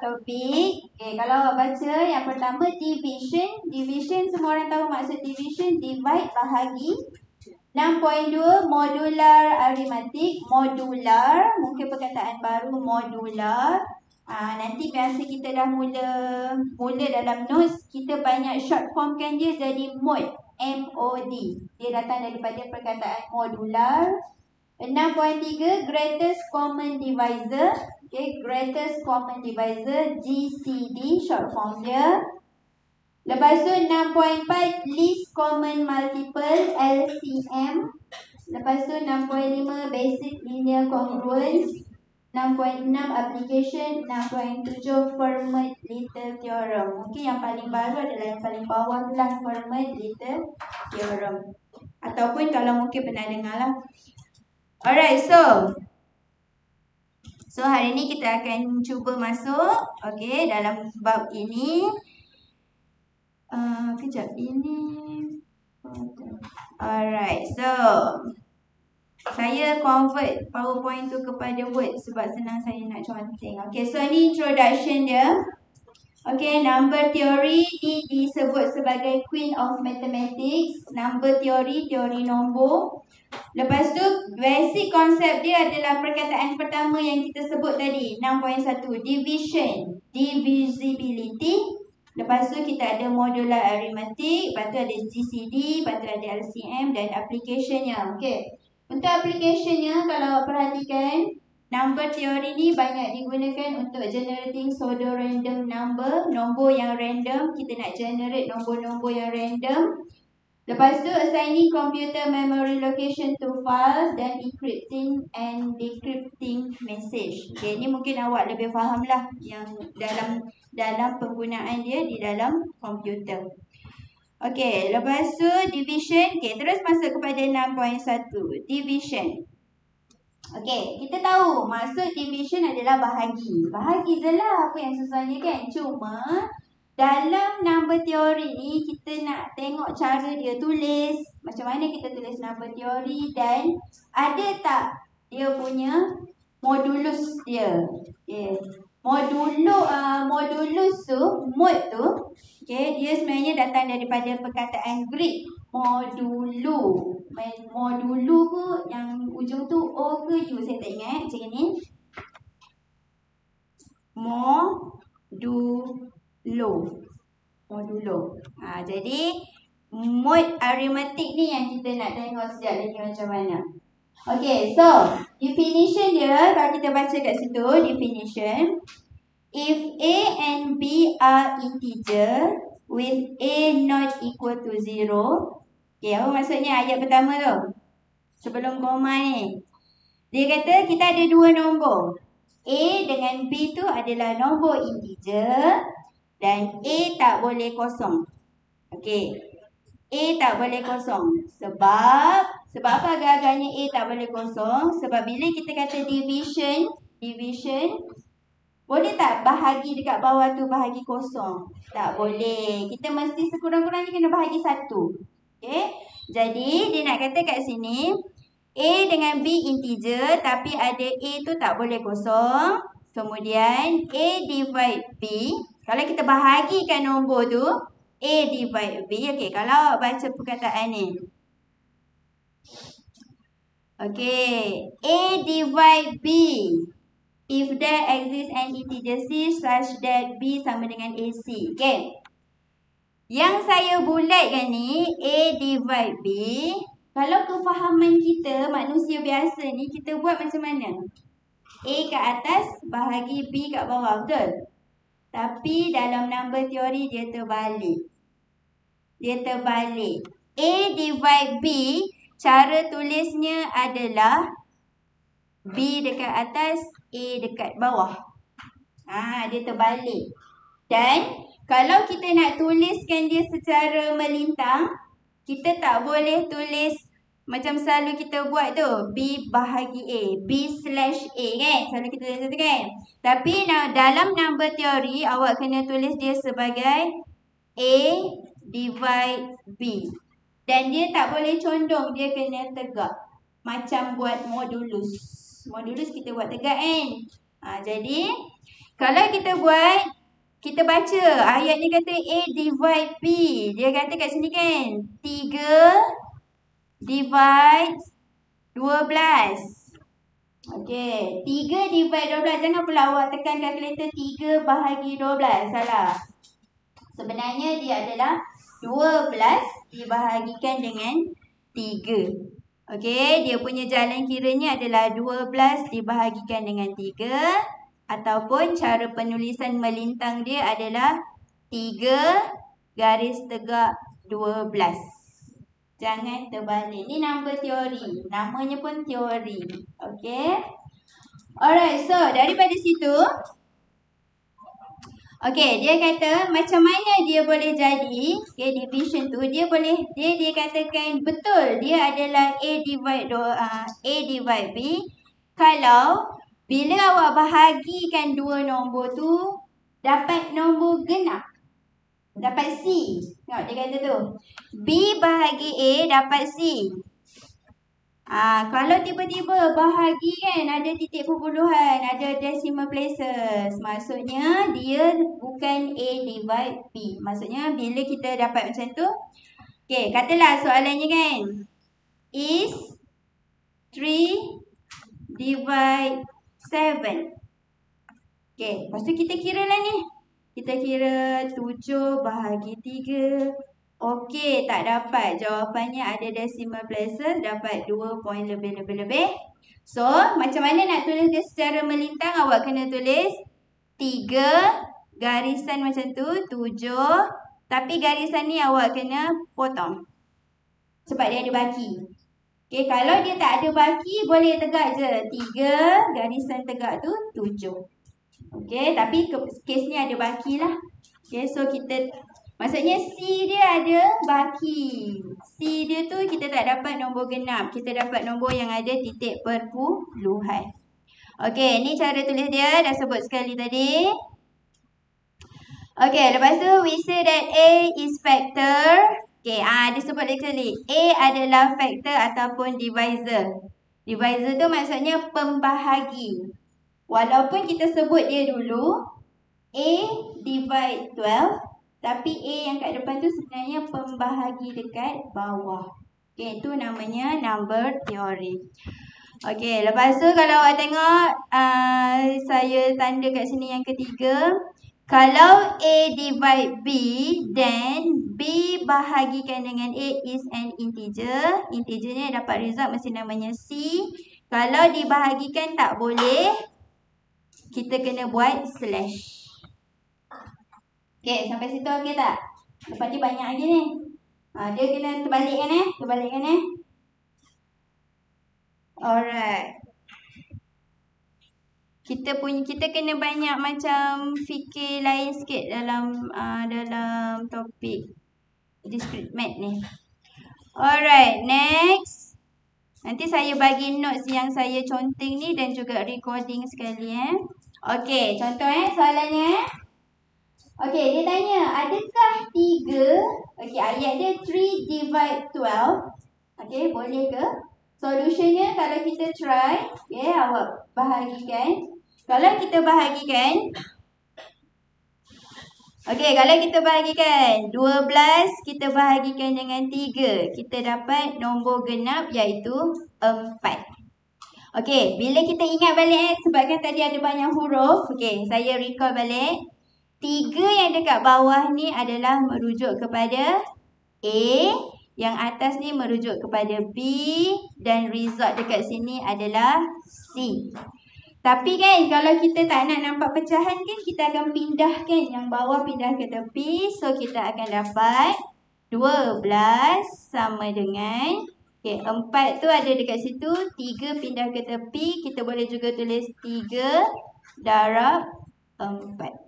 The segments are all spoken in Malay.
topik. Okay, kalau awak baca yang pertama division. Division semua orang tahu maksud division. Divide, bahagi. 6.2 modular arithmetic. Modular, mungkin perkataan baru modular. Nanti biasa kita dah mula dalam notes, kita banyak short form kan dia jadi mod. MOD. Dia datang daripada perkataan modular. 6.3 greatest common divisor. Okay, greatest common divisor GCD short form dia. Lepas tu 6.4 least common multiple LCM. Lepas tu 6.5 basic linear congruence. 6.6 application. 6.7 Fermat-Little theorem. Mungkin yang paling baru adalah yang paling bawah lah, Fermat-Little theorem. Ataupun kalau mungkin pernah dengar lah. Alright, so hari ni kita akan cuba masuk dalam bab ini. Kejap ini. Alright, so saya convert PowerPoint tu kepada Word sebab senang saya nak conteng. Okay, so ni introduction dia. Okay, number theory ni disebut sebagai Queen of Mathematics. Number theory, teori nombor. Lepas tu basic konsep dia adalah perkataan pertama yang kita sebut tadi, 6.1 division, divisibility. Lepas tu kita ada modular arithmetic, lepas tu ada GCD, lepas tu ada LCM dan application-nya. Okey. Untuk application-nya kalau awak perhatikan, number theory ni banyak digunakan untuk generating pseudo random number, nombor yang random. Kita nak generate nombor-nombor yang random. Lepas tu assigning computer memory location to files dan encrypting and decrypting message. Okay, ni mungkin awak lebih faham lah yang dalam penggunaan dia di dalam komputer. Okay, lepas tu division. Okay, terus masuk kepada 6.1 division. Okay, kita tahu maksud division adalah bahagi. Bahagi je lah, apa yang susahnya kan. Cuma dalam number theory ni kita nak tengok cara dia tulis. Macam mana kita tulis number theory dan ada tak dia punya modulus dia. Okay. Modulus tu, mod tu, okay, dia sebenarnya datang daripada perkataan Greek modulu. Modulu tu yang ujung tu O ke U, saya tak ingat. Macam ni. Modulo. Jadi mod arithmetic ni yang kita nak tengok sekejap lagi macam mana. Okay, so definition dia, kalau kita baca kat situ, definition. If A and B are integer with A not equal to 0. Okay, apa maksudnya ayat pertama tu? Sebelum koma ni. Dia kata kita ada dua nombor. A dengan B tu adalah nombor integer dan A tak boleh kosong. Okey. A tak boleh kosong. Sebab apa agak-agaknya A tak boleh kosong? Sebab bila kita kata division, boleh tak bahagi dekat bawah tu bahagi kosong? Tak boleh. Kita mesti sekurang-kurangnya kena bahagi 1. Okey. Jadi dia nak kata kat sini A dengan B integer tapi ada A tu tak boleh kosong. Kemudian A divide B. Kalau kita bahagikan nombor tu, A divide B. Okey, kalau awak baca perkataan ni. Okey, A divide B. If there exists an integer C such that B sama dengan AC. Okey. Yang saya bulatkan ni, A divide B. Kalau kefahaman kita, manusia biasa ni, kita buat macam mana? A kat atas, bahagi B kat bawah, betul? Tapi dalam number theory, dia terbalik. A divide B, cara tulisnya adalah B dekat atas, A dekat bawah. Dia terbalik. Dan kalau kita nak tuliskan dia secara melintang, kita tak boleh tulis macam selalu kita buat tu, B bahagi A, B slash A kan. Selalu kita tulis tu kan. Tapi dalam number theory, awak kena tulis dia sebagai A divide B. Dan dia tak boleh condong, dia kena tegak. Macam buat modulus. Modulus kita buat tegak kan. Jadi Kalau kita buat, kita baca ayat ni kata A divide B. Dia kata kat sini kan 3 divide 12. Okey, 3 divide 12. Jangan pula awak tekan kalkulator 3 bahagi 12. Salah. Sebenarnya dia adalah 12 dibahagikan dengan 3. Okey, dia punya jalan kiranya adalah 12 dibahagikan dengan 3. Ataupun cara penulisan melintang dia adalah 3 garis tegak 12. Jangan terbalik. Ni number teori. Namanya pun teori. Okey. Alright, so daripada situ, okey, dia kata macam mana dia boleh jadi, okay, division tu, dia katakan betul dia adalah A divide B kalau bila awak bahagikan dua nombor tu dapat nombor genap. Dapat C. Tengok dia kata tu. B bahagi A dapat C. Kalau tiba-tiba bahagi kan ada titik perpuluhan, ada decimal places. Maksudnya dia bukan A divide B. Maksudnya bila kita dapat macam tu. Okay, katalah soalannya kan. Is 3 divide 7. Okay, lepas tu kita kira lah ni. Kita kira 7 bahagi 3. Okey, tak dapat. Jawapannya ada decimal places, dapat 2 poin lebih. So, macam mana nak tulis dia secara melintang? Awak kena tulis 3 garisan macam tu, 7. Tapi garisan ni awak kena potong. Sebab dia ada baki. Okey, kalau dia tak ada baki, boleh tegak je. 3 garisan tegak tu, 7. Okey, tapi kes ni ada baki lah. Okey, so kita... Maksudnya C dia ada baki. C dia tu kita tak dapat nombor genap. Kita dapat nombor yang ada titik perpuluhan. Okey, ni cara tulis dia. Dah sebut sekali tadi. Okey, lepas tu we say that A is factor. Okey, dia sebut lagi sekali. A adalah factor ataupun divisor. Divisor tu maksudnya pembahagi. Walaupun kita sebut dia dulu A divide 12. Tapi A yang kat depan tu sebenarnya pembahagi dekat bawah. Okey, itu namanya number theory. Okey, lepas tu kalau awak tengok saya tanda kat sini yang ketiga. Kalau A divide B, then B bahagikan dengan A is an integer. Integer ni dapat result mesti namanya C. Kalau dibahagikan tak boleh, kita kena buat slash. Okey, sampai situ okey tak? Lepas ni banyak lagi ni. Dia kena terbalikkan Alright. Kita kena banyak macam fikir lain sikit dalam topik discrete math ni. Alright, next. Nanti saya bagi notes yang saya conteng ni dan juga recording sekali Okey, contoh soalannya Okey, dia tanya, adakah 3? Okey, ayat dia 3 divide 12. Okey, boleh ke? Solutionnya kalau kita try, okey, awak bahagikan. Kalau kita bahagikan, okey, kalau kita bahagikan 12, kita bahagikan dengan 3. Kita dapat nombor genap iaitu 4. Okey, bila kita ingat balik sebabkan tadi ada banyak huruf. Okey, saya recall balik. 3 yang dekat bawah ni adalah merujuk kepada A. Yang atas ni merujuk kepada B. Dan result dekat sini adalah C. Tapi kan kalau kita tak nak nampak pecahan kan, kita akan pindahkan yang bawah pindah ke tepi. So kita akan dapat 12 sama dengan 4 tu ada dekat situ, 3 pindah ke tepi. Kita boleh juga tulis 3 darab 4.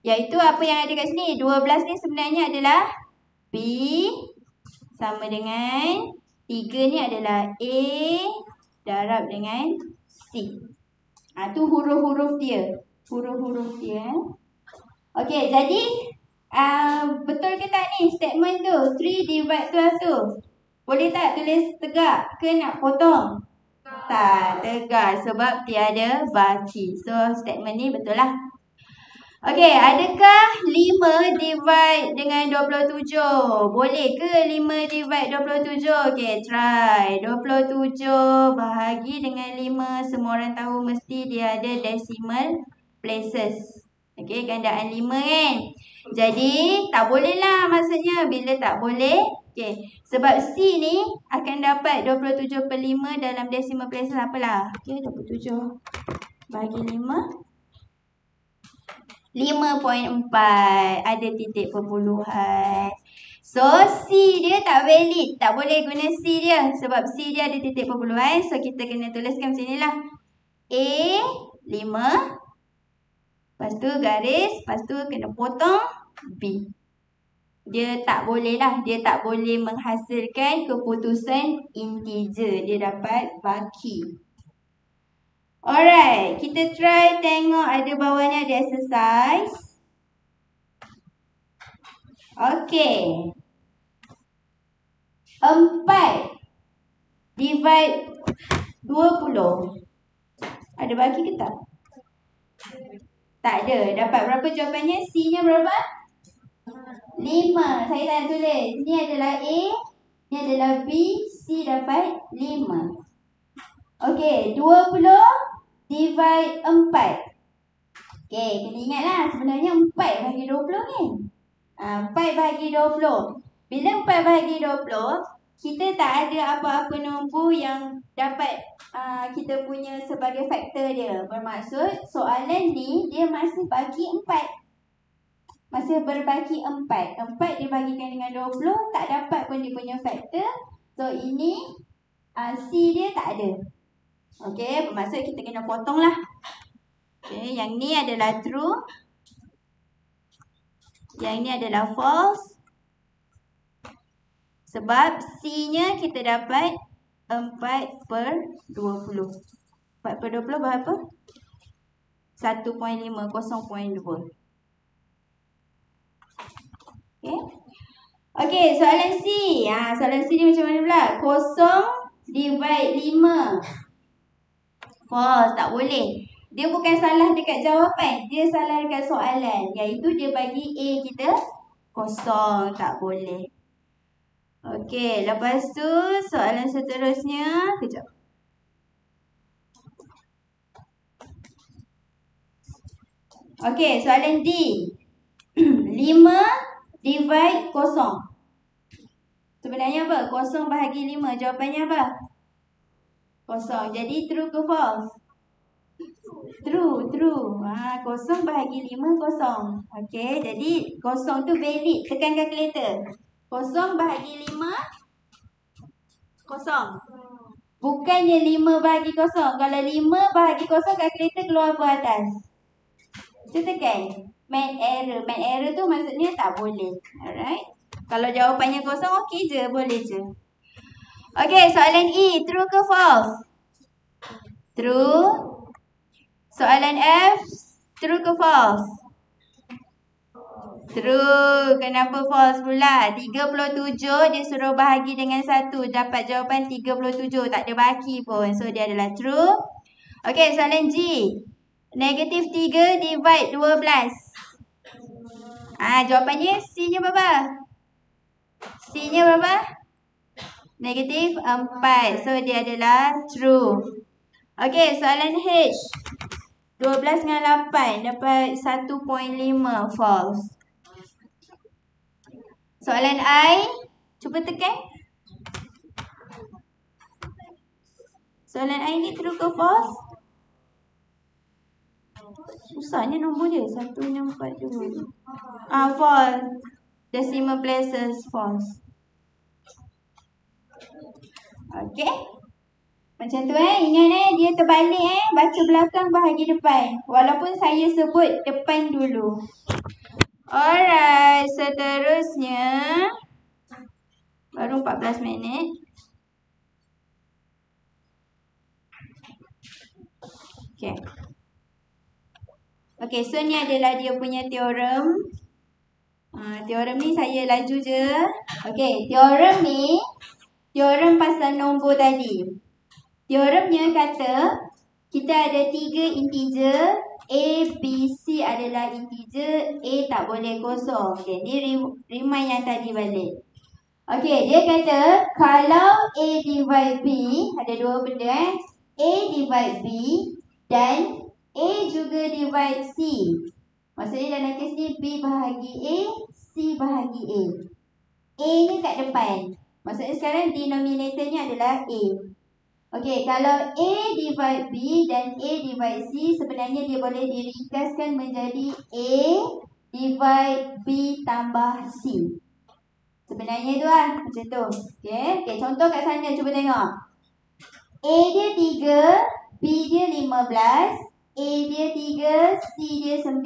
Iaitu apa yang ada kat sini. 12 ni sebenarnya adalah B sama dengan 3 ni adalah A darab dengan C. Tu huruf-huruf dia. Okey, jadi betul ke tak ni statement tu? 3 divide 12 tu. Boleh tak tulis tegak ke nak potong? Tak tegar sebab tiada baki. So, statement ni betul lah. Okey, adakah 5 divide dengan 27? Boleh ke 5 divide 27? Okey, try. 27 bahagi dengan 5. Semua orang tahu mesti dia ada decimal places. Okey, gandaan 5 kan? Jadi, tak boleh lah maksudnya. Bila tak boleh? Okey, sebab C ni akan dapat 27 per 5 dalam decimal places apalah? Okey, 27 bahagi 5. 5.4 ada titik perpuluhan. So, C dia tak valid. Tak boleh guna C dia. Sebab C dia ada titik perpuluhan. So, kita kena tuliskan macam ni lah. A, 5. Lepas tu garis. Lepas tu kena potong B. Dia tak boleh lah. Dia tak boleh menghasilkan keputusan integer. Dia dapat baki. Alright, kita try tengok ada bawahnya ada exercise. Okey. 4 divide 20. Ada baki ke tak? Tak ada. Dapat berapa jawapannya? C-nya berapa? 5. Saya tak tulis. Ini adalah A. Ini adalah B. C dapat 5. Okey, 20 divide 4. Okey, kena ingatlah sebenarnya 4 bahagi 20 kan? 4 bahagi 20. Bila 4 bahagi 20, kita tak ada apa-apa nombor yang dapat kita punya sebagai faktor dia. Bermaksud soalan ni dia masih bagi 4. Masih berbagi 4. 4 dibagikan dengan 20, tak dapat pun dia punya faktor. So, ini C dia tak ada. Okey, bermaksud kita kena potong lah. Okey, yang ni adalah true. Yang ni adalah false. Sebab C-nya kita dapat 4 per 20. 4 per 20 berapa? 1.5, 0.2. Okey. Okey, soalan C. Soalan C ni macam mana pula? 0 divide 5. False, tak boleh. Dia bukan salah dekat jawapan. Dia salah dekat soalan. Iaitu dia bagi A kita 0. Tak boleh. Okey, lepas tu soalan seterusnya. Kejap. Okey, soalan D. 5 divide 0. Sebenarnya apa? 0 bahagi 5. Jawapannya apa? 0. Jadi true ke false? True. 0 bahagi 5, 0. Okey, jadi 0 tu valid. Tekan calculator. 0 bahagi 5, 0. Bukannya 5 bahagi 0. Kalau 5 bahagi 0, calculator keluar ke atas. Kita tekan. Math error. Math error tu maksudnya tak boleh. Alright. Kalau jawapannya 0, okey je. Boleh je. Okey, soalan E. True ke false? True. Soalan F. True ke false? True. Kenapa false pula? 37 dia suruh bahagi dengan 1. Dapat jawapan 37. Tak ada baki pun. So, dia adalah true. Okey, soalan G. Negatif 3 divide 12. Jawapannya C-nya berapa? C-nya berapa? Negatif 4. So, dia adalah true. Okey, soalan H. 12 dengan 8 dapat 1.5 false. Soalan I. Cuba tekan. Soalan I ni true ke false? Susahnya nombor dia. 1642. False. Decimal places false. Okey. Macam tu ingat dia terbalik baca belakang bahagi depan. Walaupun saya sebut depan dulu. Alright, seterusnya baru 14 minit. Okey. Okey, so ni adalah dia punya teorem. Teorem ni saya laju je. Okey, teorem ni teorem pasal nombor tadi. Teoremnya kata kita ada 3 integer, A, B, C adalah integer, A tak boleh kosong. Okay, ni remind yang tadi balik. Okay, dia kata kalau A divide B, ada dua benda A divide B dan A juga divide C. Maksudnya dalam kes ni B bahagi A, C bahagi A. A ni kat depan. Maksudnya sekarang denominatornya adalah A. Okey, kalau A divide B dan A divide C, sebenarnya dia boleh diringkaskan menjadi A divide B tambah C. Sebenarnya tu lah, macam tu. Okey, contoh kat sana, cuba tengok. A dia 3, B dia 15, A dia 3, C dia 9.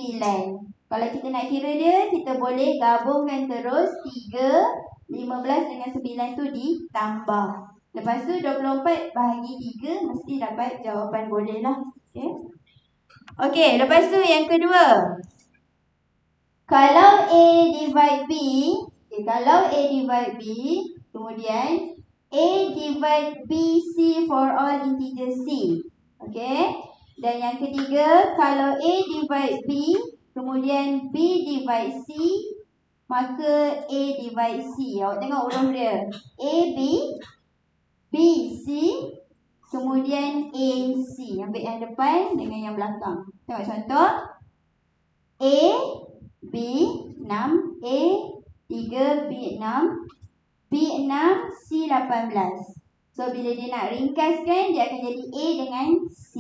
Kalau kita nak kira dia, kita boleh gabungkan terus 3, 15 dengan 9 tu ditambah. Lepas tu 24 bahagi 3 mesti dapat jawapan boleh lah. Okay. Okay, lepas tu yang kedua. Kalau A divide B, okay, kalau A divide B, kemudian A divide B, C for all integer C. Okay. Dan yang ketiga, kalau A divide B, kemudian B divide C, maka A divide C. Awak tengok huruf dia. A, B, B, C, kemudian A, C. Ambil yang depan dengan yang belakang. Tengok contoh. A, B, 6. A, 3, B, 6. B, 6, C, 18. So, bila dia nak ringkaskan, dia akan jadi A dengan C.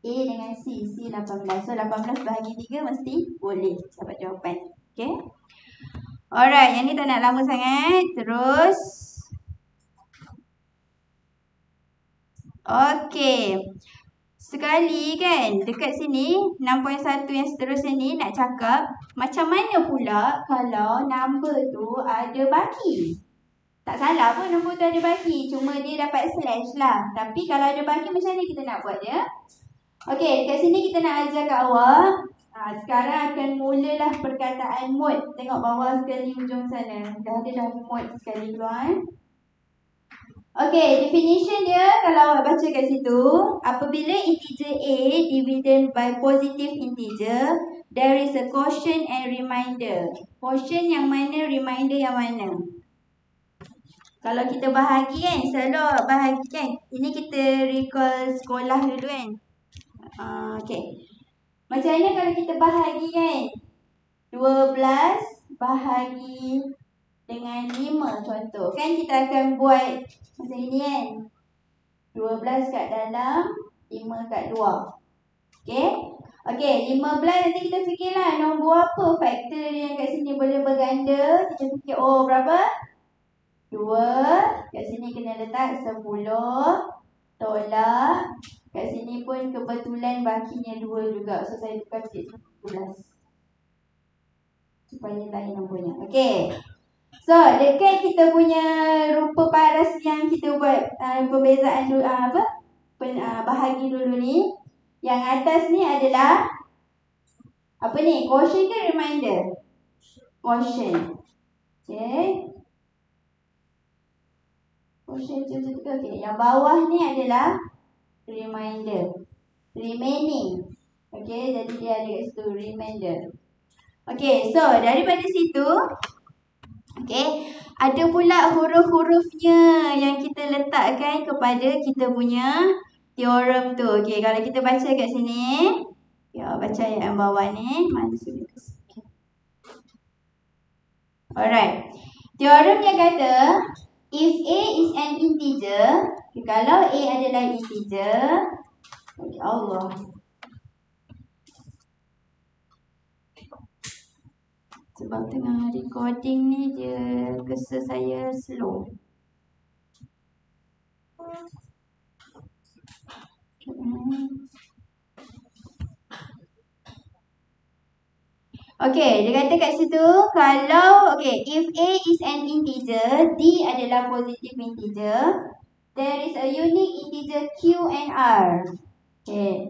A dengan C, C 18. So, 18 bahagi 3 mesti boleh dapat jawapan. Okay. Alright, yang ni tak nak lama sangat. Terus. Okey. Sekali kan dekat sini 6.1 yang seterusnya ni nak cakap macam mana pula kalau number tu ada baki. Tak salah pun nombor tu ada baki, cuma dia dapat slash lah. Tapi kalau ada baki macam mana kita nak buat dia? Okey, dekat sini kita nak ajar kat awak. Sekarang akan mulalah perkataan mode. Tengok bawah sekali hujung sana. Dah ada dah mode sekali keluar. Okay, definition dia kalau awak baca kat situ, apabila integer A divided by positive integer, there is a quotient and remainder. Quotient yang mana, remainder yang mana? Kalau kita bahagi kan, selalu bahagi kan. Ini kita recall sekolah dulu kan. Okay. Macam mana kalau kita bahagi kan? 12 bahagi dengan 5 contoh. Kan kita akan buat macam ini kan. 12 kat dalam, 5 kat luar. Okay. Okay, 15 nanti kita fikirlah nombor apa faktor yang kat sini boleh berganda. Kita fikir, oh berapa? 2. Kat sini kena letak 10. Tolak. Kat sini pun kebetulan bakinya 2 juga. So, saya tukar sikit 11. Supaya lain nombornya. Okay. So, dekat kita punya rupa paras yang kita buat perbezaan dulu, bahagi dulu ni. Yang atas ni adalah apa ni? Quotient ke remainder? Quotient. Okay. Quotient tu okay. Yang bawah ni adalah remainder. Remaining. Okay, jadi dia ada kat situ remainder. Okay, so daripada situ, okay, ada pula huruf-hurufnya yang kita letakkan kepada kita punya teorem tu. Okay, kalau kita baca kat sini, ya, baca yang bawah ni. Mana sini? Okay. Alright. Teoremnya kata, if A is an integer, okay, kalau A adalah integer, okay, Allah. Sebab tengah recording ni dia kesa saya slow. Okay, dia kata kat situ kalau, okay, if A is an integer, D adalah positive integer, there is a unique integer Q and R. Okay,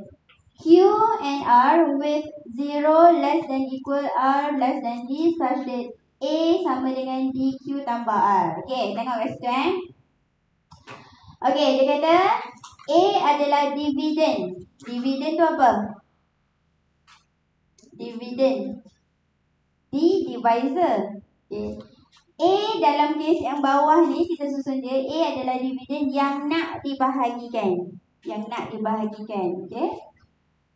Q and R with 0 less than equal R less than D such that A sama dengan DQ tambah R. Okay, tengok kat situ Okay, dia kata A adalah dividen. Dividen tu apa? Dividen. D divisor. Okay. A dalam kes yang bawah ni kita susun dia. A adalah dividen yang nak dibahagikan. Yang nak dibahagikan. Okay.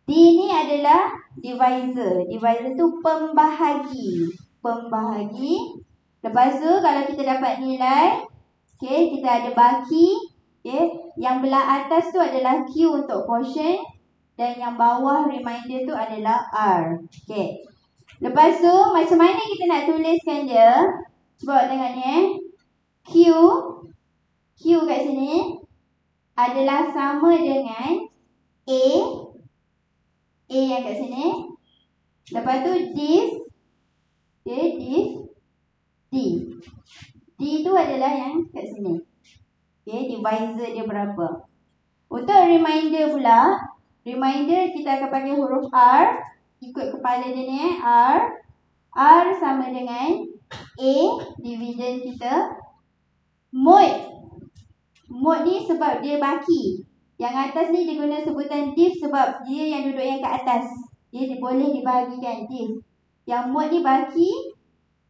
D ni adalah divisor. Divisor tu pembahagi. Pembahagi. Lepas tu kalau kita dapat nilai, okay, kita ada baki. Okay. Yang belah atas tu adalah Q untuk quotient. Dan yang bawah reminder tu adalah R. Okay. Lepas tu macam mana kita nak tuliskan dia? Cuba tengok ni Q kat sini adalah sama dengan A yang kat sini. Lepas tu this, okay, this D. D tu adalah yang kat sini. Okay, divisor dia berapa? Untuk reminder pula, reminder kita akan pakai huruf R. Ikut kepala dia ni R. R sama dengan A, dividen kita. Mod. Mod ni sebab dia baki. Yang atas ni dia guna sebutan div sebab dia yang duduk yang kat atas. Dia boleh dibahagikan div. Yang mod ni baki.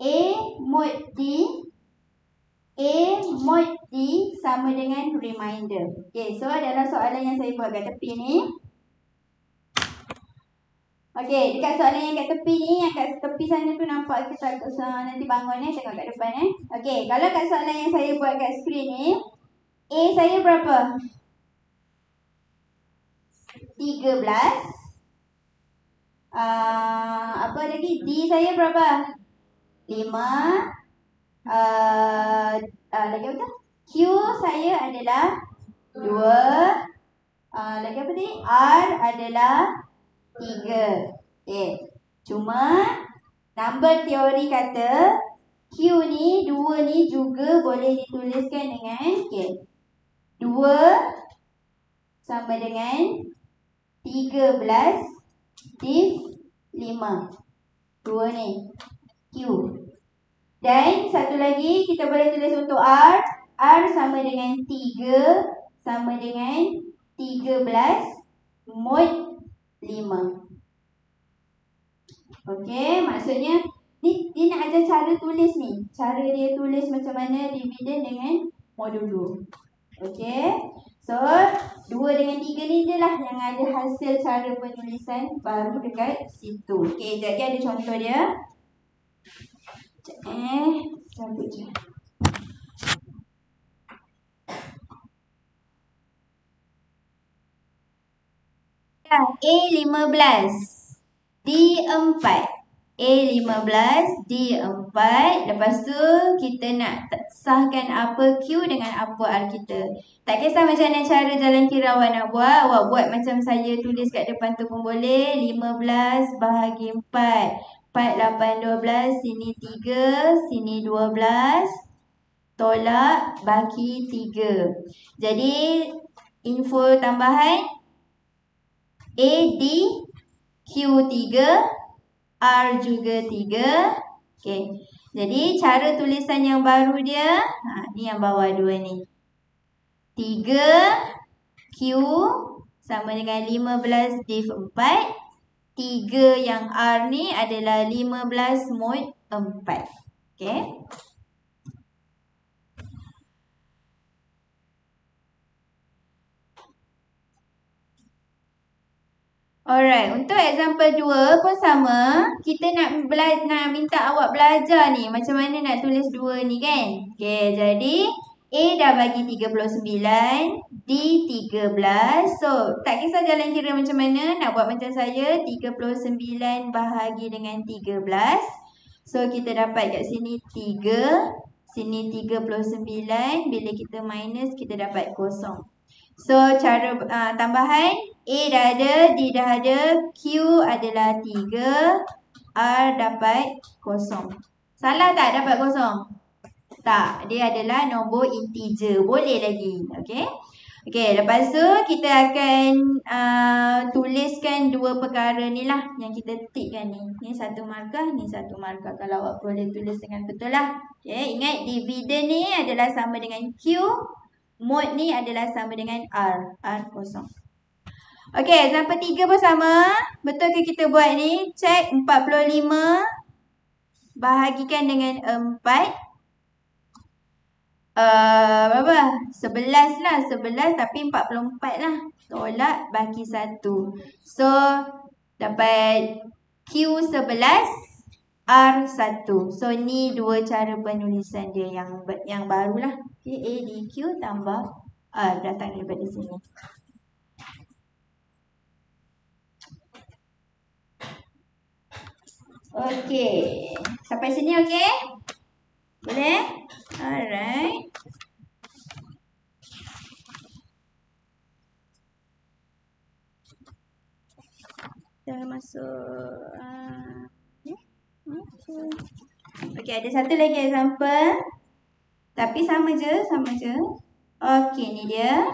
A mod D. A mod D sama dengan reminder. Okay, so dalam soalan yang saya buat kat tepi ni. Okay, dekat soalan yang kat tepi ni, yang kat tepi sana tu nampak kita nanti bangun ni, tengok kat depan ni. Okay, kalau kat soalan yang saya buat kat skrin ni, A saya berapa? 13. Apa lagi? D saya berapa? 5. Lagi apa tu? Q saya adalah 2. Lagi apa tadi? R adalah 3. Okay. Cuma number teori kata Q ni 2 ni juga boleh dituliskan dengan okay, 2 sama dengan 13 div 5. 2 ni Q. Dan satu lagi kita boleh tulis untuk R. R sama dengan 3 sama dengan 13 mod 5. Okey, maksudnya ni dia nak ajar cara tulis ni. Cara dia tulis macam mana dividen dengan modulo. Okey. So, 2 dengan 3 ni je lah yang ada hasil cara penulisan baru dekat situ. Okey, jadi ada contoh dia. Cabut je. A15 D4. A15 D4. Lepas tu kita nak sahkan apa Q dengan apa R kita. Tak kisah macam mana cara jalan kira awak nak buat. Awak buat macam saya tulis kat depan tu pun boleh. 15 bahagi 4. 4, 8, 12. Sini 3. Sini 12. Tolak bagi 3. Jadi info tambahan A, D, Q 3, R juga 3. Okay. Jadi cara tulisan yang baru dia, ni yang bawah 2 ni. 3, Q sama dengan 15 div 4. 3 yang R ni adalah 15 mod 4. Okay. Alright, untuk example 2 pun sama. Kita nak minta awak belajar ni macam mana nak tulis 2 ni kan. Okay, jadi A dah bagi 39, D 13. So, tak kisah jalan kira macam mana, nak buat macam saya, 39 bahagi dengan 13. So, kita dapat kat sini 3, sini 39, bila kita minus kita dapat kosong. So, cara tambahan, A dah ada, D dah ada, Q adalah 3, R dapat kosong. Salah tak dapat kosong? Tak, dia adalah nombor integer. Boleh lagi. Okay. Okay, lepas tu kita akan tuliskan dua perkara ni lah yang kita tikkan ni. Ni satu markah, ni satu markah. Kalau awak boleh tulis dengan betul lah. Okay, ingat dividen ni adalah sama dengan Q. Mod ni adalah sama dengan R. R kosong. Okey, example 3 pun sama. Betul ke kita buat ni? Cek 45 bahagikan dengan 4. Berapa? 11 lah. 11 tapi 44 lah. Tolak bagi 1. So, dapat Q11, R1. So, ni dua cara penulisan dia yang barulah. Okay, A di Q tambah R datang daripada sini. Okey. Sampai sini okey? Boleh? Alright. Dah masuk. Okey, ada satu lagi example. Tapi sama je. Okey, ni dia.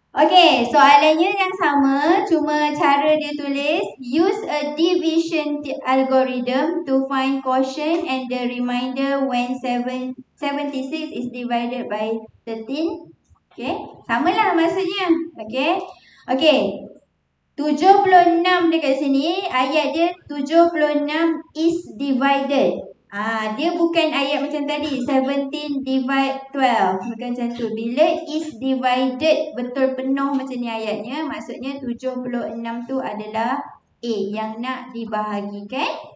Okey, soalannya yang sama. Cuma cara dia tulis. Use a division algorithm to find quotient and the remainder when 76 is divided by 13. Okey, samalah maksudnya. Okey. 76 dekat sini, ayat dia 76 is divided. Dia bukan ayat macam tadi, 17 divide 12. Bukan macam tu. Bila is divided, betul penuh macam ni ayatnya, maksudnya 76 tu adalah A yang nak dibahagikan.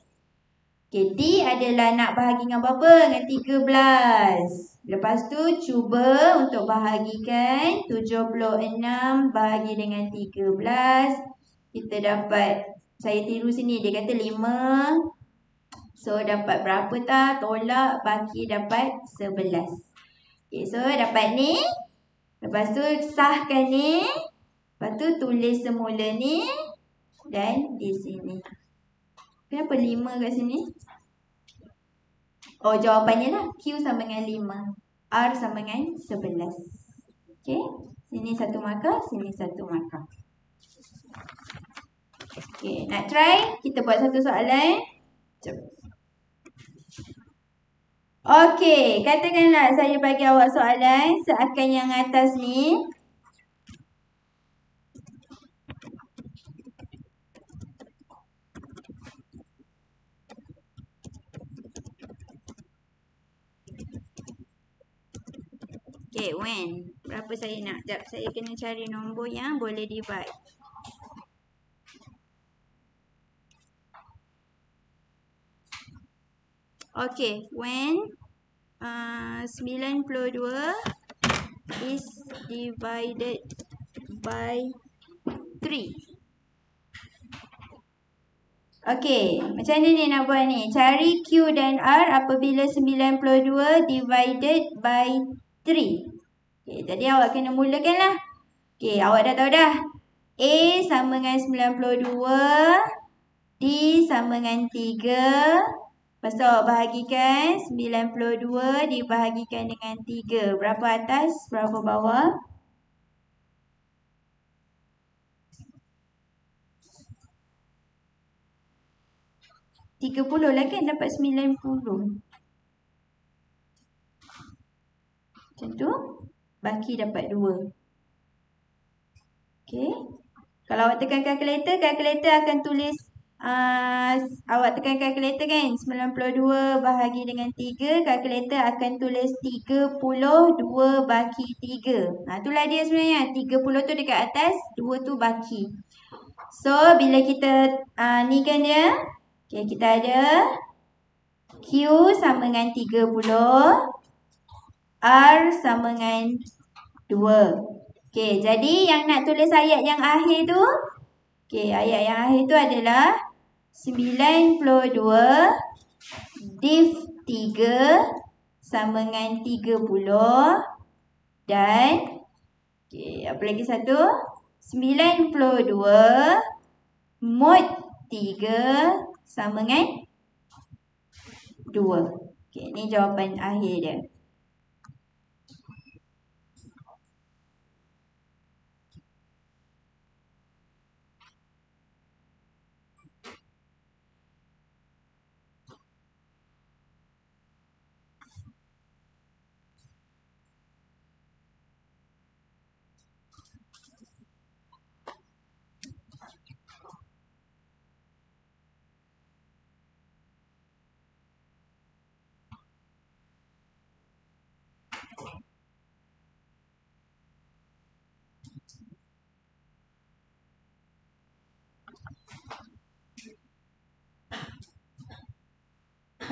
Okay, D adalah nak bahagi dengan berapa? Dengan 13. Lepas tu, cuba untuk bahagikan 76 bahagi dengan 13. Kita dapat, saya tiru sini, dia kata 5. So, dapat berapa tak? Tolak, bagi dapat 11. Okay, so dapat ni. Lepas tu, sahkan ni. Lepas tu, tulis semula ni. Dan di sini. Kenapa 5 kat sini? Oh, jawapannya lah. Q sama dengan 5. R sama dengan 11. Okay. Sini satu markah, sini satu markah. Okay, nak try? Kita buat satu soalan. Jom. Okay, katakanlah saya bagi awak soalan seakan yang atas ni. Okay, when? Berapa saya nak? Sekejap, saya kena cari nombor yang boleh divide. Okay, when 92 is divided by 3. Okay, macam mana ni nak buat ni? Cari Q dan R apabila 92 divided by 3. Okay, jadi awak kena mulakan lah. Okay, awak dah tahu dah. A sama dengan 92. D sama dengan 3. Lepas tu awak bahagikan 92 dibahagikan dengan 3. Berapa atas, berapa bawah? 30 lah kan dapat 90. Macam tu. Baki dapat 2. Okay. Kalau awak tekan kalkulator, kalkulator akan tulis awak tekan kalkulator kan 92 bahagi dengan 3, kalkulator akan tulis 32 baki 3. Itulah dia sebenarnya. 30 tu dekat atas, 2 tu baki. So, bila kita ni kan dia. Okay, kita ada Q sama dengan 30. R sama dengan 2. Okay, jadi yang nak tulis ayat yang akhir tu. Okay, ayat yang akhir tu adalah 92 div 3 sama dengan 30 dan okay, apa lagi satu? 92 mod 3 sama dengan 2. Okay, ni jawapan akhir dia.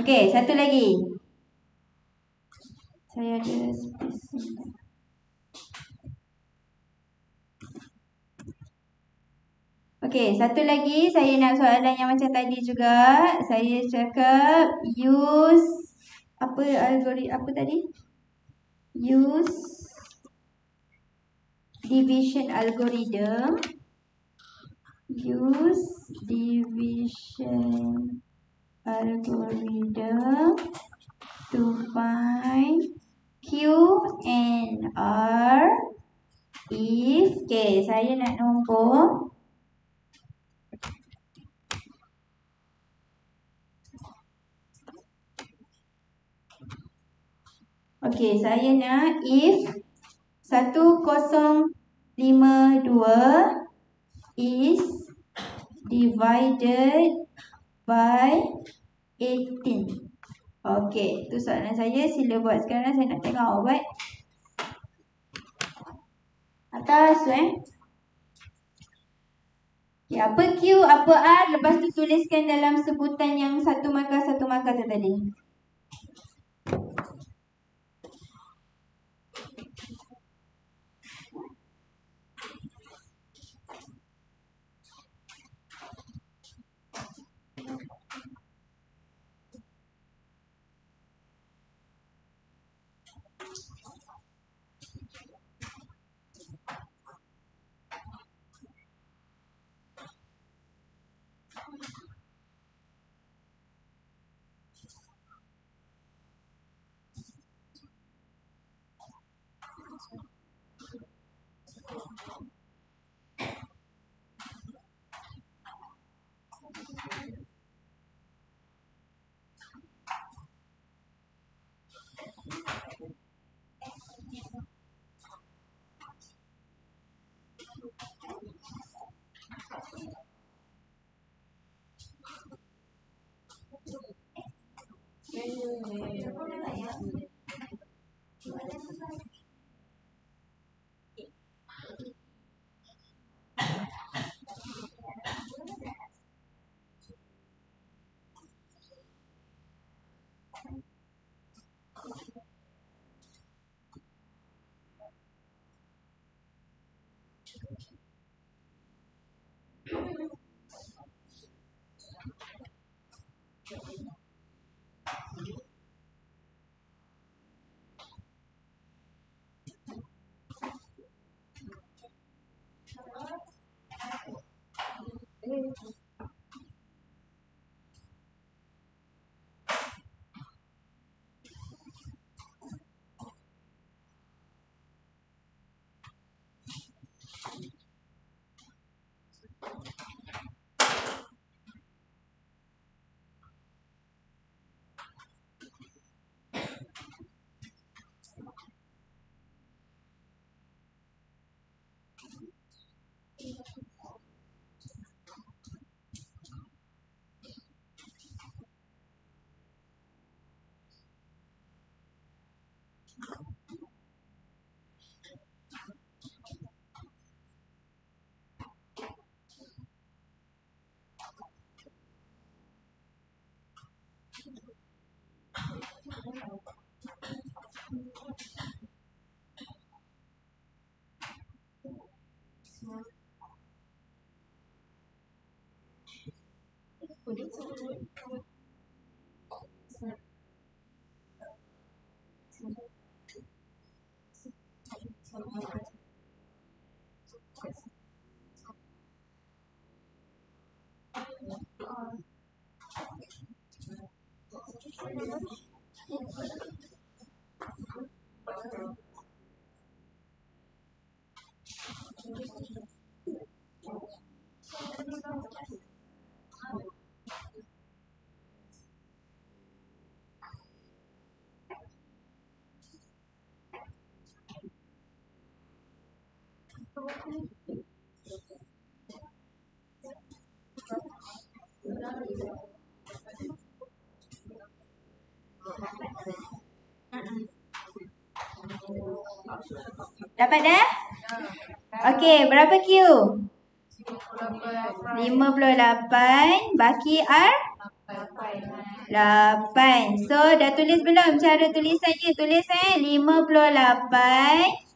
Okey, satu lagi. Saya ada spesimen. Okey, satu lagi saya nak soalan yang macam tadi juga. Saya cakap use apa algoritma apa tadi? Use division algorithm. Use division algorithm to find Q and R if. Okay, saya nak nombor. Okay, saya nak if 1052 is divided by 18. Okay, tu soalan saya. Sila buat sekarang. Saya nak tengok awak buat. Atas Okay, apa Q, apa R. Lepas tu tuliskan dalam sebutan yang satu markah tu tadi. Dapat dah? Okey, berapa Q? 58. Baki R? 8. So, dah tulis belum cara tulisannya? Tulis 58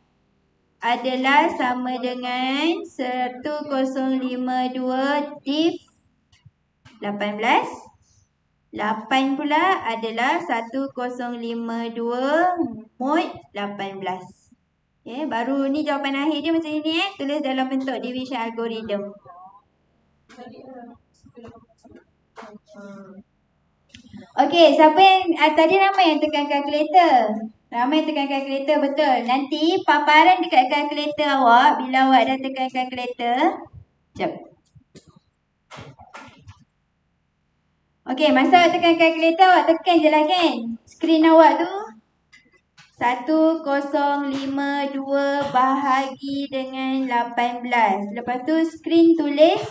adalah sama dengan 1052 div 18. 8 pula adalah 1052 mod 18. Okay, baru ni jawapan akhir dia macam ni tulis dalam bentuk division algorithm. Okey, siapa yang tadi ramai yang tekan kalkulator? Ramai yang tekan kalkulator, betul. Nanti paparan dekat kalkulator awak bila awak dah tekan kalkulator. Jap. Okey, masa awak tekan kalkulator, awak tekan je lah kan. Skrin awak tu 1052 bahagi dengan 18. Lepas tu skrin tulis.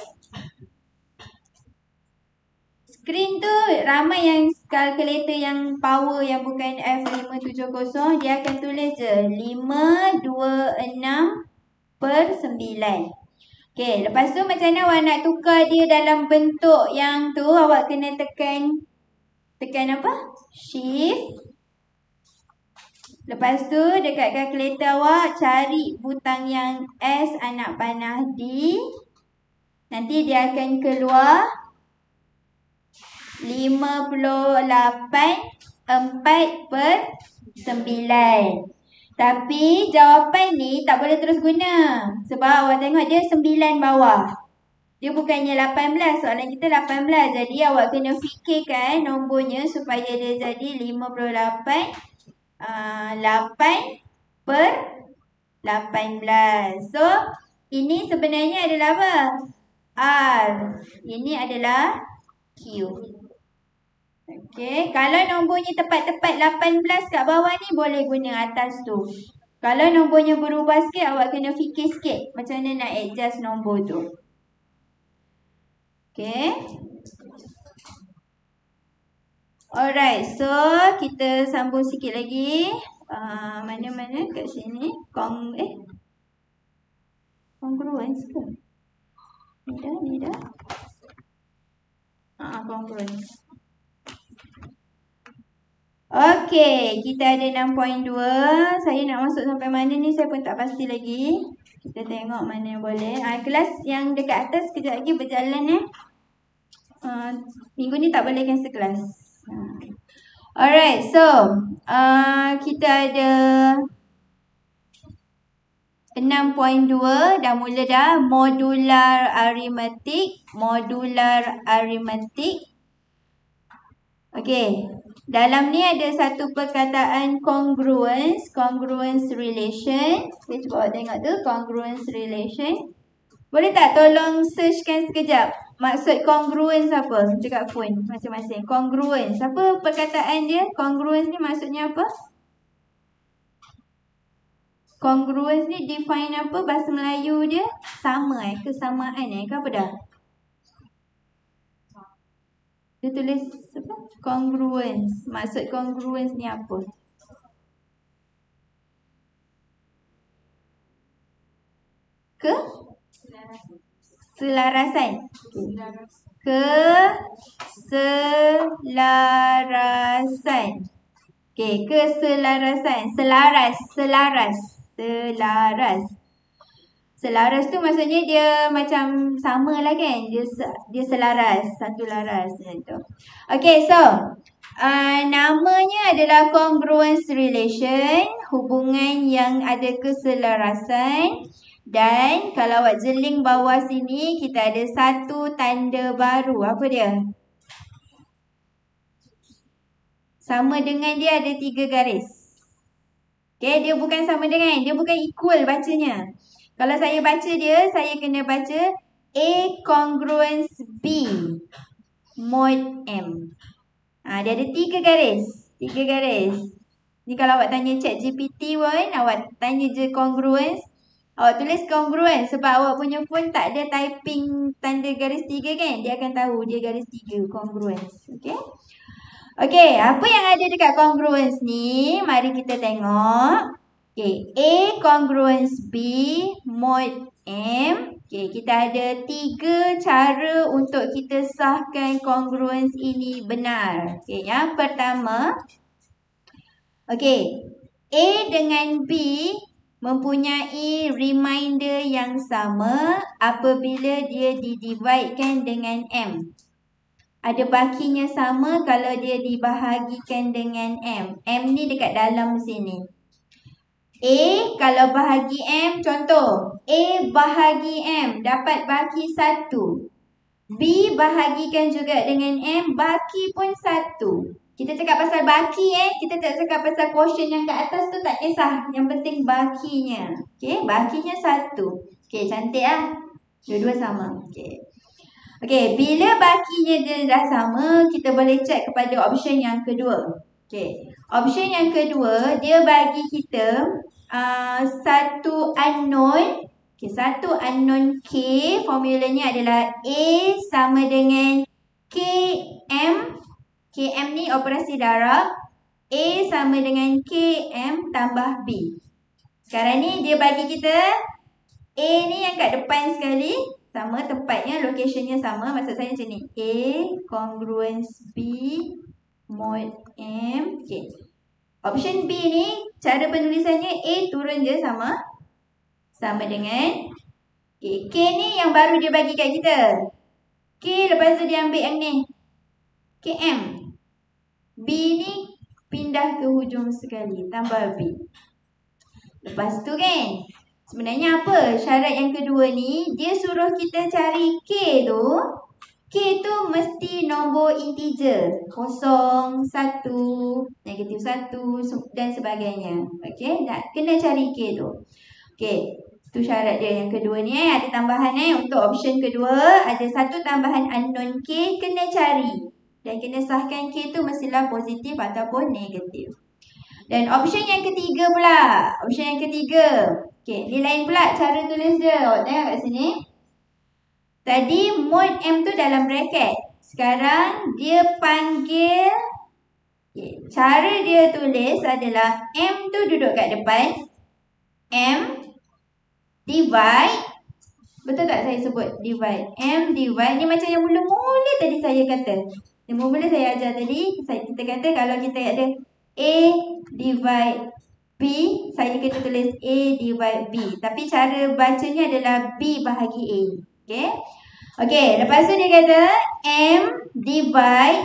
Skrin tu ramai yang kalkulator yang power yang bukan F570. Dia akan tulis je 526/9. Okey, lepas tu macam mana awak nak tukar dia dalam bentuk yang tu? Awak kena tekan apa? Shift. Lepas tu dekat kalkulator awak cari butang yang S anak panah D. Nanti dia akan keluar 58/4/9. Tapi jawapan ni tak boleh terus guna. Sebab awak tengok dia 9 bawah. Dia bukannya 18. Soalan kita 18. Jadi awak kena fikirkan nombornya supaya dia jadi 58 8/18. So, ini sebenarnya adalah apa? R. Ini adalah Q. Okey, kalau nombornya tepat-tepat 18 kat bawah ni boleh guna atas tu. Kalau nombornya berubah sikit, awak kena fikir sikit macam mana nak adjust nombor tu. Okey. Alright, so kita sambung sikit lagi. Mana-mana kat sini. Congruence ke? Ni dah. Congruence. Okey, kita ada 6.2. Saya nak masuk sampai mana ni saya pun tak pasti lagi. Kita tengok mana yang boleh. Kelas yang dekat atas sekejap lagi berjalan minggu ni tak boleh cancel kelas. Alright, so kita ada 6.2 dah mula dah. Modular arithmetic. Okey. Dalam ni ada satu perkataan congruence relation. Saya cuba awak tengok tu, congruence relation. Boleh tak tolong searchkan sekejap maksud congruence apa dekat phone masing-masing. Congruence, apa perkataan dia? Congruence ni maksudnya apa? Congruence ni define apa bahasa Melayu dia? Sama kesamaan ke apa dah? Dia tulis apa? Congruence. Maksud congruence ni apa? Keselarasan. Keselarasan. Okey, keselarasan. Selaras tu maksudnya dia macam sama lah kan. Dia selaras, satu laras tu. Okey, so namanya adalah congruence relation, hubungan yang ada keselarasan. Dan kalau awak jeling bawah sini, kita ada satu tanda baru. Apa dia? Sama dengan dia ada 3 garis. Okay, dia bukan sama dengan, dia bukan equal bacanya. Kalau saya baca dia, saya kena baca A congruence B mod M. Dia ada 3 garis. 3 garis. Ni kalau awak tanya ChatGPT pun, awak tanya je congruence. Awak tulis congruence sebab awak punya phone tak ada typing tanda garis 3 kan. Dia akan tahu dia garis 3 congruence. Okay. Okay, apa yang ada dekat congruence ni? Mari kita tengok. Okay, A congruence B mod M Okay, kita ada 3 cara untuk kita sahkan congruence ini benar. Okay, yang pertama, okay, A dengan B mempunyai remainder yang sama apabila dia didividekan dengan M. Ada bakinya sama kalau dia dibahagikan dengan M. M ni dekat dalam sini. A kalau bahagi M, contoh A bahagi M dapat baki 1. B bahagikan juga dengan M, baki pun 1. Kita cakap pasal baki kita tak cakap pasal quotient yang kat atas tu tak kisah. Yang penting bakinya. Okay, bakinya 1. Okay, cantik lah. Dua-dua sama. Okay. Okay, bila bakinya dia dah sama, kita boleh check kepada option yang kedua. Okay, option yang kedua, dia bagi kita satu unknown. Okay, satu unknown K, formulanya adalah A sama dengan KM. KM ni operasi darab. A sama dengan KM tambah B. Sekarang ni dia bagi kita A ni yang kat depan sekali. Sama tempatnya, locationnya sama. Maksud saya macam ni. A congruence B mod M. Okay. Option B ni, cara penulisannya A turun je sama. Sama dengan okay. K ni yang baru dia bagi kat kita. K lepas tu dia ambil yang ni. KM. B ni pindah ke hujung sekali. Tambah B. Lepas tu kan, sebenarnya apa? Syarat yang kedua ni, dia suruh kita cari K tu. K tu mesti nombor integer. 0, 1, negatif 1 dan sebagainya. Okay, nak kena cari K tu. Okay, tu syarat dia yang kedua ni. Ada tambahan untuk option kedua. Ada satu tambahan unknown K, kena cari. Dan kena sahkan K tu mestilah positif ataupun negatif. Dan option yang ketiga pula. Option yang ketiga. Okay, ni lain pula cara tulis dia. Tengok kat sini. Tadi mod M tu dalam bracket. Sekarang dia panggil. Okay, cara dia tulis adalah M tu duduk kat depan. M divide. Betul tak saya sebut divide? M divide. Ni macam yang mula-mula tadi saya kata. Yang mula-mula saya ajar tadi. Kita kata kalau kita ada A divide B, saya kena tulis A divide B. Tapi cara bacanya adalah B bahagi A. Okay. Okay, lepas tu dia kata M divide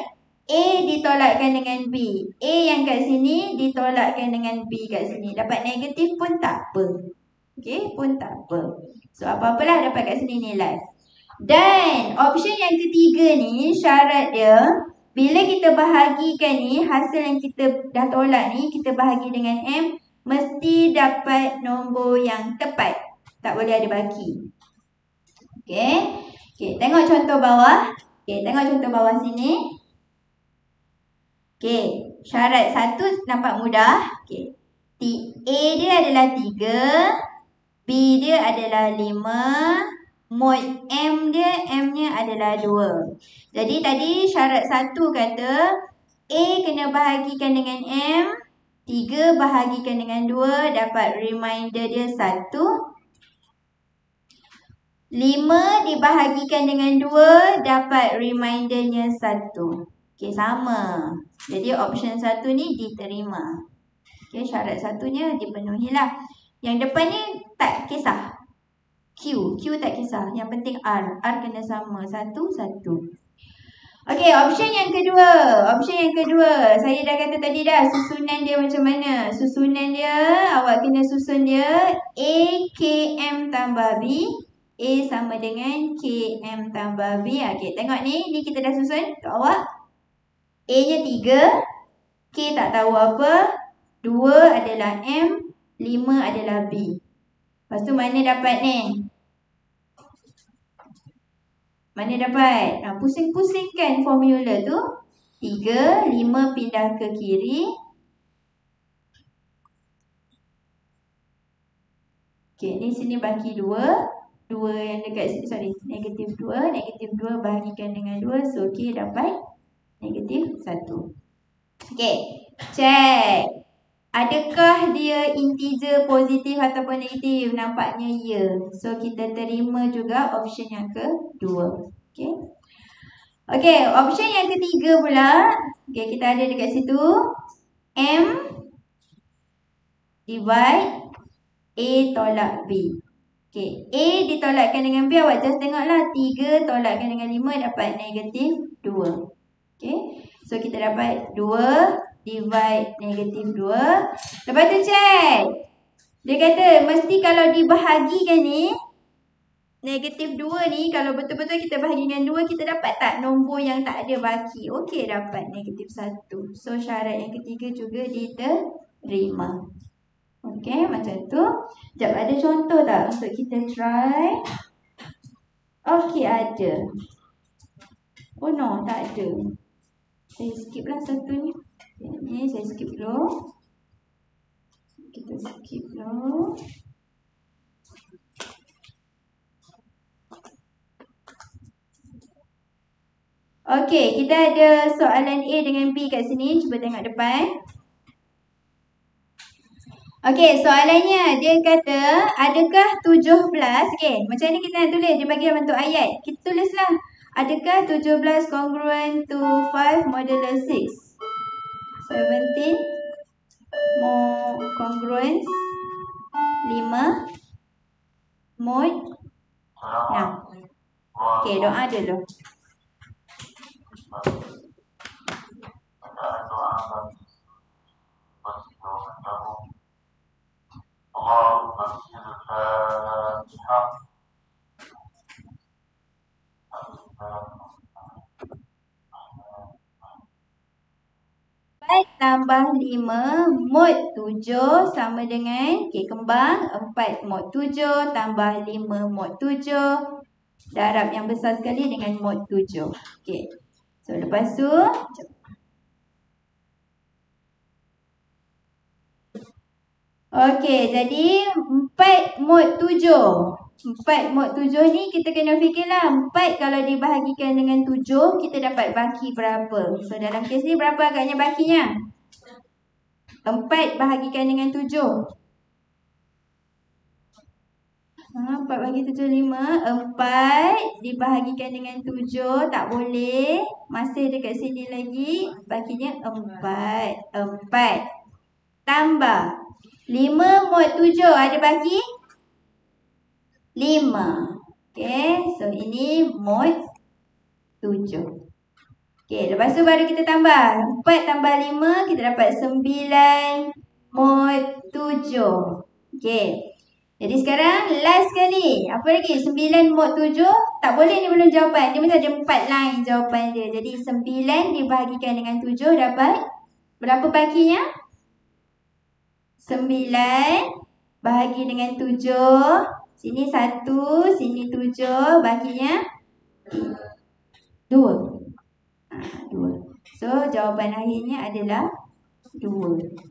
A ditolakkan dengan B. A yang kat sini ditolakkan dengan B kat sini. Dapat negatif pun tak apa. Okay, pun tak apa. So, apa-apalah dapat kat sini nilai. Dan option yang ketiga ni, syarat dia, bila kita bahagikan ni, hasil yang kita dah tolak ni, kita bahagi dengan M, mesti dapat nombor yang tepat. Tak boleh ada baki. Okay. Okay, tengok contoh bawah. Okay, tengok contoh bawah sini. Okay, syarat 1 nampak mudah. Okay. A dia adalah 3. B dia adalah 5. Mod M dia, M-nya adalah 2. Jadi tadi syarat 1 kata A kena bahagikan dengan M. 3 bahagikan dengan 2, dapat remainder dia 1. 5 dibahagikan dengan 2, dapat remindernya 1. Okey, sama. Jadi option 1 ni diterima. Okey, syarat satunya dipenuhilah. Yang depan ni tak kisah. Q tak kisah. Yang penting R. R kena sama. 1, 1. Okey, option yang kedua. Option yang kedua. Saya dah kata tadi dah susunan dia macam mana. Susunan dia, awak kena susun dia A, K, M tambah B. A sama dengan KM tambah B. Okay, tengok ni. Ni kita dah susun untuk awak. A-nya 3. K tak tahu apa. 2 adalah M. 5 adalah B. Lepas tu mana dapat ni? Mana dapat? Pusing-pusingkan formula tu. 3, 5 pindah ke kiri. Okay, ni sini baki 2. 2 yang dekat sini, sorry, negatif 2. Negatif 2 bahagikan dengan 2. So, K dapat negatif 1. Okay, check. Adakah dia integer positif ataupun negatif? Nampaknya ya. So kita terima juga option yang kedua. Okay. Okay, option yang ketiga pula. Okay, kita ada dekat situ. M divide A tolak B. Okay, A ditolakkan dengan B. Awak just tengoklah. 3 tolakkan dengan 5 dapat negatif 2. Okay, so kita dapat 2 divide negatif 2. Lepas tu check. Dia kata mesti kalau dibahagikan ni, negatif 2 ni kalau betul-betul kita bahagikan 2, kita dapat tak nombor yang tak ada baki? Okey, dapat negatif 1. So syarat yang ketiga juga diterima. Okey, macam tu. Sekejap, ada contoh tak untuk kita try? Okey, ada. Oh no, tak ada. Saya skip lah satu ni. Ni saya skip dulu. Kita skip dulu. Okey, kita ada soalan A dengan B kat sini. Cuba tengok depan. Okey, soalannya dia kata, adakah 17, okey, macam ni kita nak tulis, dia bagi dalam bentuk ayat. Kita tulislah, adakah 17 congruent to 5 modulus 6? 17 more congruent 5 mod 6. Okey, doa dulu. Tambah 5 mod 7 sama dengan, okey, kembang 4 mod 7 tambah 5 mod 7 darab yang besar sekali dengan mod 7. Okey. So lepas tu okey, jadi 4 mod 7. 4 mod 7 ni kita kena fikirlah 4 kalau dibahagikan dengan 7 kita dapat baki berapa. So dalam kes ni berapa agaknya bakinya? 4 bahagikan dengan 7. 4 bagi 7, 5. 4 dibahagikan dengan 7. Tak boleh. Masih dekat sini lagi. Bakinya 4. 4. Tambah 5 mod 7. Ada baki? 5. Okay. So ini mod 7. Okay. Lepas tu baru kita tambah. 4 tambah 5. Kita dapat 9 mod 7. Okay. Jadi sekarang last sekali. Apa lagi? 9 mod 7. Tak boleh ni belum jawapan. Dia mesti ada 4 line jawapan dia. Jadi 9 dibahagikan dengan 7 dapat berapa bakinya? 9 bahagi dengan 7. Sini 1, sini 7. Bakinya 2. 2. So jawapan akhirnya adalah 2.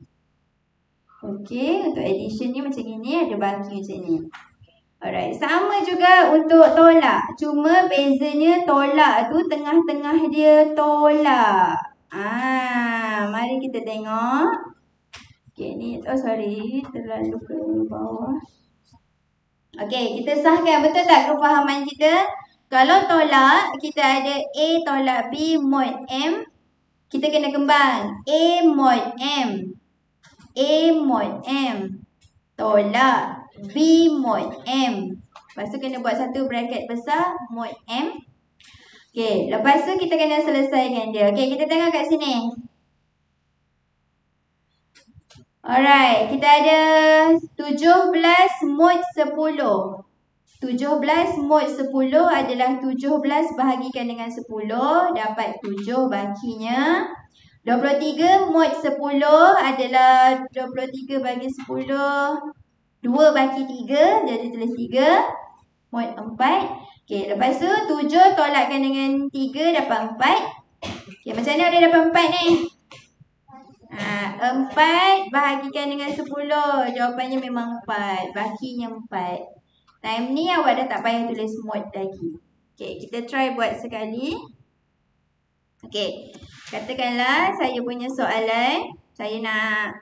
Okey, untuk addition ni macam ni, ada baki macam ni. Alright, sama juga untuk tolak. Cuma bezanya tolak tu tengah-tengah dia tolak. Mari kita tengok. Okey, ni sorry, terlalu ke bawah. Okey, kita sahkan betul tak kefahaman kita? Kalau tolak, kita ada A tolak B mod M. Kita kena kembang A mod M. A mod M tolak B mod M. Lepas tu kena buat satu bracket besar mod M. Okey, lepas tu kita kena selesaikan dia. Okey, kita tengok kat sini. Alright, kita ada 17 mod 10. 17 mod 10 adalah 17 bahagikan dengan 10. Dapat 7 bakinya. 23 mod 10 adalah 23 bagi 10. 2 bagi 3. Jadi tulis 3. Mod 4. Okey, lepas tu 7 tolakkan dengan 3 dapat 4. Okey, macam mana dia dapat 4 ni? 4 bahagikan dengan 10. Jawapannya memang 4. Bakinya 4. Time ni awak dah tak payah tulis mod lagi. Okey, kita try buat sekali. Okey, katakanlah saya punya soalan. Saya nak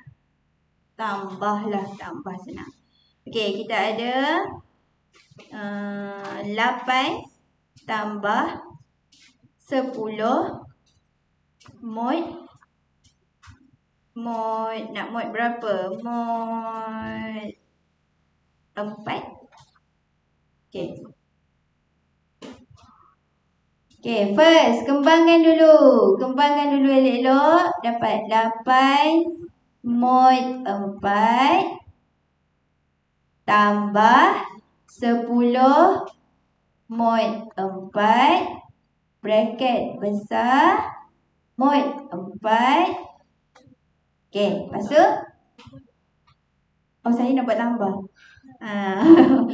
Tambahlah, tambah senang. Okey, kita ada 8 tambah 10 mod. Nak mod berapa? Mod 4. Okey. Okey, first kembangkan dulu. Kembangkan dulu elok-elok. Dapat 8 mod 4 tambah 10 mod 4 bracket besar mod 4. Okey, lepas tu saya nak buat tambah.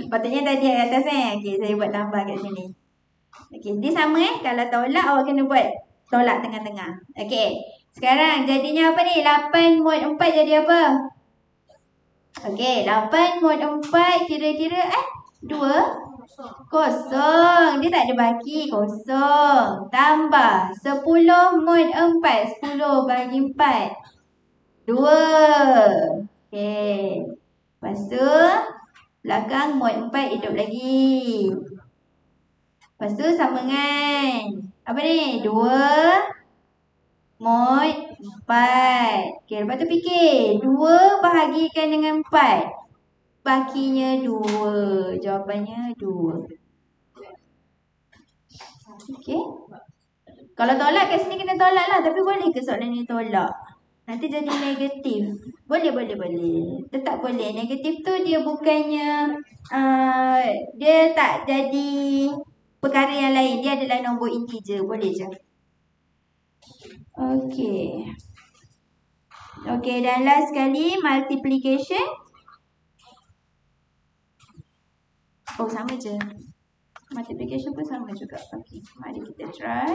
Patutnya tadi kat atas Okey, saya buat tambah kat sini. Okey, dia sama kalau tolak awak kena buat tolak tengah-tengah. Okey. Sekarang jadinya apa ni? 8 mod 4 jadi apa? Okey, 8 mod 4 kira-kira 2 kosong. Dia tak ada baki, kosong. Tambah 10 mod 4. 10 bagi 4. 2. Okey. Lepas tu belakang mod 4 hidup lagi. Lepas tu sama dengan apa ni? 2 mod 4. Okey, lepas tu fikir 2 bahagikan dengan 4. Bakinya 2. Jawapannya 2. Okey. Kalau tolak kat sini kena tolak lah. Tapi boleh ke soalan ni tolak? Nanti jadi negatif. Boleh. Tetap boleh. Negatif tu dia bukannya dia tak jadi perkara yang lain. Dia adalah nombor integer. Boleh je. Okey. Okey, dan last sekali multiplication. Sama je. Multiplication pun sama juga. Okey, mari kita try.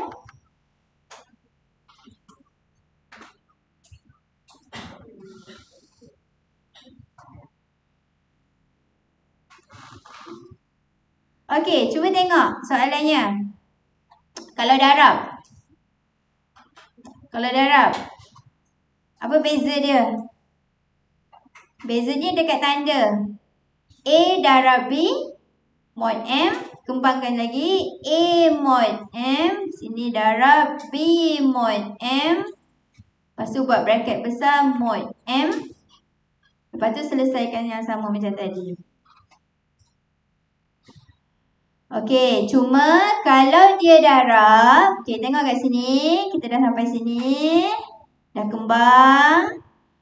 Okey, cuba tengok soalannya. Kalau darab. Apa beza dia? Bezanya dekat tanda. A darab B mod M. Kembangkan lagi. A mod M. Sini darab B mod M. Lepas tu buat bracket besar mod M. Lepas tu selesaikan yang sama macam tadi. Okey, cuma kalau dia darab. Okey, tengok kat sini. Kita dah sampai sini. Dah kembang.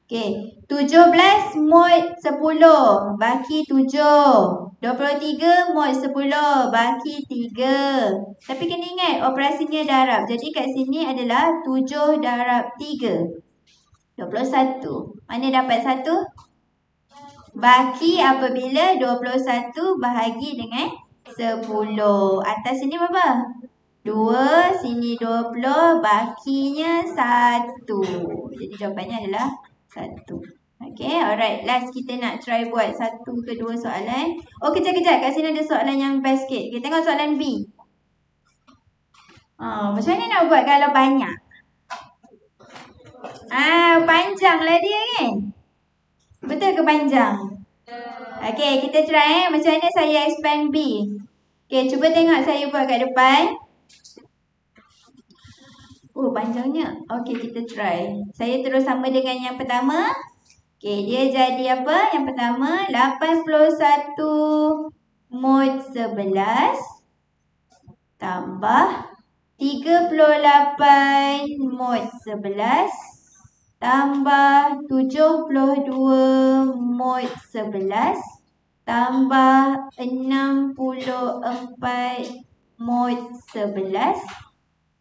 Okey, 17 mod 10 baki 7. 23 mod 10 baki 3. Tapi kena ingat operasinya darab. Jadi kat sini adalah 7 darab 3. 21. Mana dapat 1? Baki apabila 21 bahagi dengan 10. Atas sini berapa? 2. Sini 20. Bakinya 1. Jadi jawapannya adalah 1. Okay, alright. Last kita nak try buat 1 ke 2 soalan. Kejap. Kat sini ada soalan yang best sikit. Okay, tengok soalan B. Macam mana nak buat kalau banyak? Panjanglah dia kan? Betul ke panjang? Okay, kita try macam mana saya expand B. Okay, cuba tengok saya buat kat depan. Panjangnya. Okay, kita try. Saya terus sama dengan yang pertama. Okay, dia jadi apa? Yang pertama, 81 mod 11 tambah 38 mod 11 tambah 72 mod 11 tambah 64 mod 11.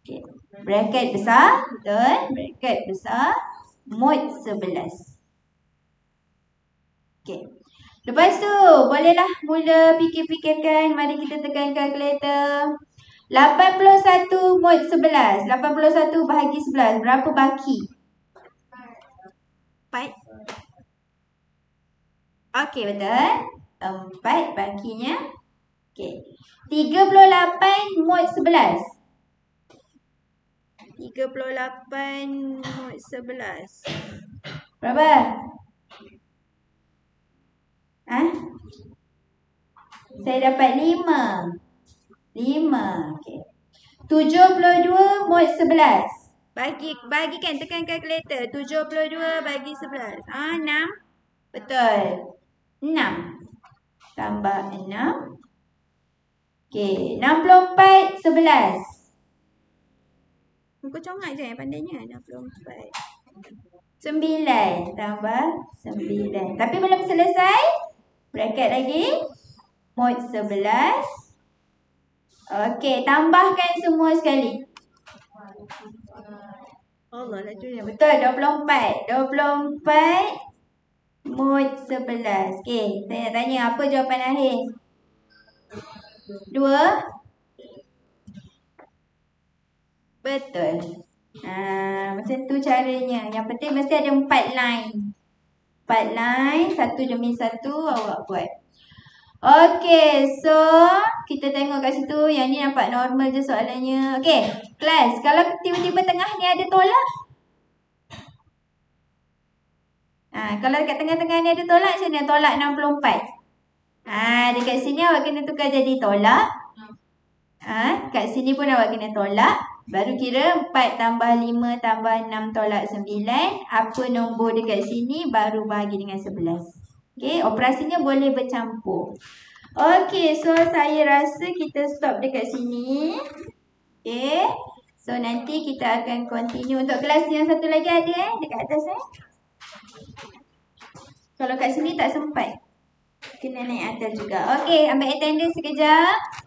Okay. Bracket besar. Betul. Bracket besar. Mod 11. Okay. Lepas tu, bolehlah mula fikir-fikirkan. Mari kita tekan kalkulator. 81 mod 11. 81 bahagi 11. Berapa baki? 4. Okey, betul. 4 bakinya. Okey. 38 mod 11. 38 mod 11. Berapa? Saya dapat 5. 5. Okey. 72 mod 11. Bagikan, tekan kalkulator. 72 bagi 11. 6. Betul. 6. Tambah 6. Okey. 64, 11. Muka congak je yang pandainya. 64. 9 tambah 9. Tapi belum selesai. Bracket lagi. Mod 11. Okey. Tambahkan semua sekali. Allah lah tu. Betul. 24. 24 mod 11. Okey. Saya nak tanya apa jawapan akhir? 2. Betul. Macam tu caranya. Yang penting mesti ada 4 line. 4 line. Satu demi satu awak buat. Okey. So, kita tengok kat situ. Yang ni nampak normal je soalannya. Okey. Kelas. Kalau tiba-tiba tengah ni ada tolak. Kalau kat tengah-tengah ni ada tolak, macam mana tolak 64? Dekat sini awak kena tukar jadi tolak. Kat sini pun awak kena tolak. Baru kira 4 tambah 5 tambah 6 tolak 9. Apa nombor dekat sini baru bahagi dengan 11. Okey, operasinya boleh bercampur. Okey, so saya rasa kita stop dekat sini. Okey. So nanti kita akan continue untuk kelas yang satu lagi ada dekat atas Kalau kat sini tak sempat. Kena naik atas juga. Okey, ambil attendance sekejap.